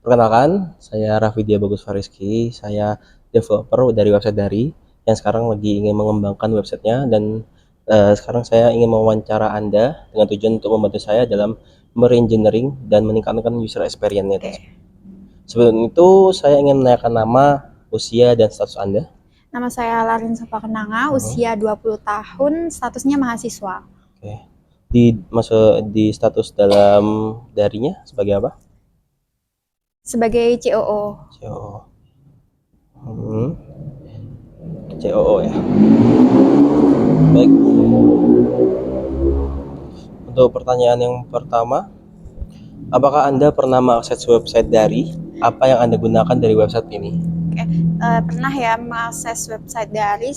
Perkenalkan, saya Raffidia Bagus Fariski. Saya developer dari website Dari yang sekarang lagi ingin mengembangkan websitenya dan sekarang saya ingin mewawancara Anda dengan tujuan untuk membantu saya dalam mereengineering dan meningkatkan user experience-nya. Sebelum itu, saya ingin menanyakan nama, usia, dan status Anda. Nama saya Larin Sopakenanga, usia 20 tahun, statusnya mahasiswa. Oke. Di status dalam darinya sebagai apa? Sebagai COO. COO. COO ya. Baik. Untuk pertanyaan yang pertama, apakah Anda pernah mengakses website Dari? Apa yang Anda gunakan dari website ini? Pernah ya mengakses website dari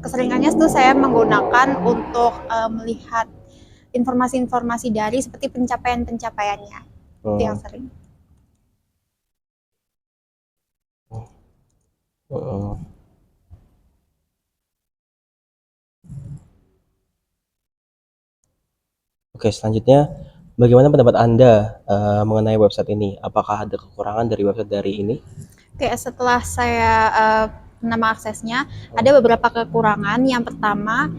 keseringannya itu saya menggunakan untuk melihat informasi-informasi dari seperti pencapaian-pencapaiannya. Itu yang sering. Oke, selanjutnya, bagaimana pendapat Anda mengenai website ini? Apakah ada kekurangan dari website Dari ini? Oke, setelah saya nama aksesnya, ada beberapa kekurangan. Yang pertama,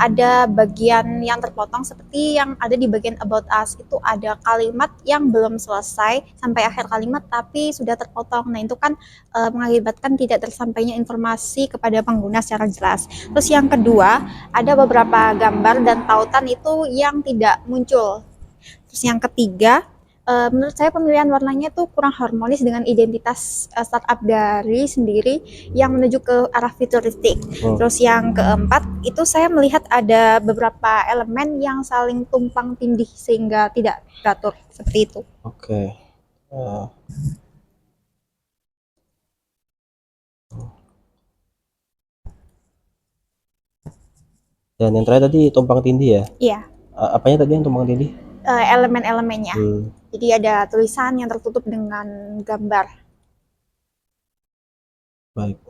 ada bagian yang terpotong seperti yang ada di bagian About Us. Itu ada kalimat yang belum selesai sampai akhir kalimat tapi sudah terpotong. Nah, itu kan mengakibatkan tidak tersampainya informasi kepada pengguna secara jelas. Terus yang kedua, ada beberapa gambar dan tautan itu yang tidak muncul. Terus yang ketiga, menurut saya pemilihan warnanya tuh kurang harmonis dengan identitas startup dari sendiri yang menuju ke arah futuristik. Terus yang keempat, itu saya melihat ada beberapa elemen yang saling tumpang tindih sehingga tidak teratur seperti itu. Oke. Dan yang terakhir tadi tumpang tindih ya? Iya. Apanya tadi yang tumpang tindih? Elemen-elemennya. Jadi ada tulisan yang tertutup dengan gambar. Baik.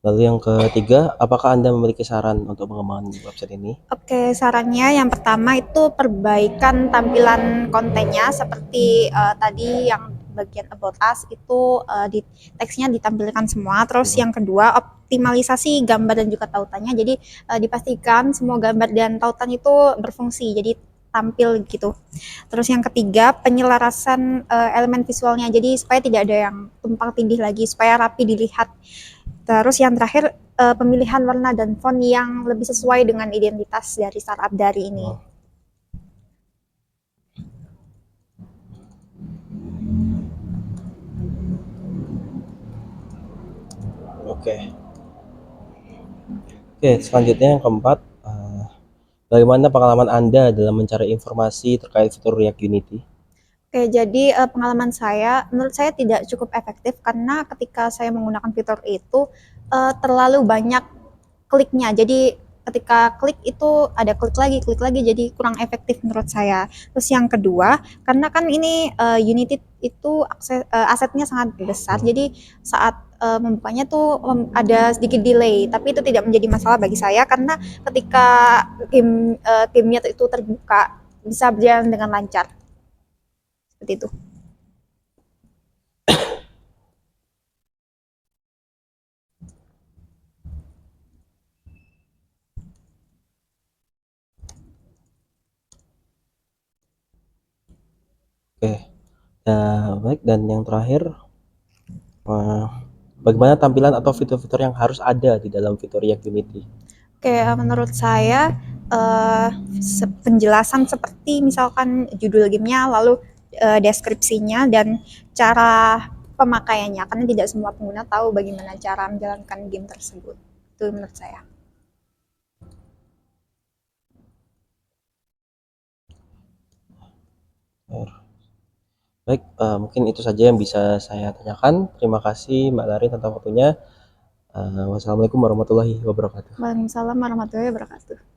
Lalu yang ketiga, apakah Anda memiliki saran untuk mengembangkan website ini? Oke, sarannya yang pertama itu perbaikan tampilan kontennya seperti tadi yang bagian About Us itu di teksnya ditampilkan semua. Terus yang kedua, optimalisasi gambar dan juga tautannya. Jadi dipastikan semua gambar dan tautan itu berfungsi. Jadi tampil gitu. Terus yang ketiga, penyelarasan elemen visualnya. Jadi supaya tidak ada yang tumpang tindih lagi, supaya rapi dilihat. Terus yang terakhir, pemilihan warna dan font yang lebih sesuai dengan identitas dari startup Dari ini. Oke. Oke, selanjutnya yang keempat, bagaimana pengalaman Anda dalam mencari informasi terkait fitur React Unity? Oke, jadi pengalaman saya, menurut saya tidak cukup efektif karena ketika saya menggunakan fitur itu terlalu banyak kliknya. Jadi ketika klik itu ada klik lagi, jadi kurang efektif menurut saya. Terus yang kedua, karena kan ini Unity itu asetnya sangat besar, jadi saat membukanya tuh ada sedikit delay, tapi itu tidak menjadi masalah bagi saya karena ketika gamenya itu terbuka bisa berjalan dengan lancar. Seperti itu. Oke, baik. Dan yang terakhir, bagaimana tampilan atau fitur-fitur yang harus ada di dalam fitur React Unity? Oke, menurut saya penjelasan seperti misalkan judul gamenya, lalu deskripsinya dan cara pemakaiannya, karena tidak semua pengguna tahu bagaimana cara menjalankan game tersebut. Itu menurut saya. Baik, mungkin itu saja yang bisa saya tanyakan. Terima kasih Mbak Larin atas waktunya. Wassalamualaikum warahmatullahi wabarakatuh. Waalaikumsalam warahmatullahi wabarakatuh.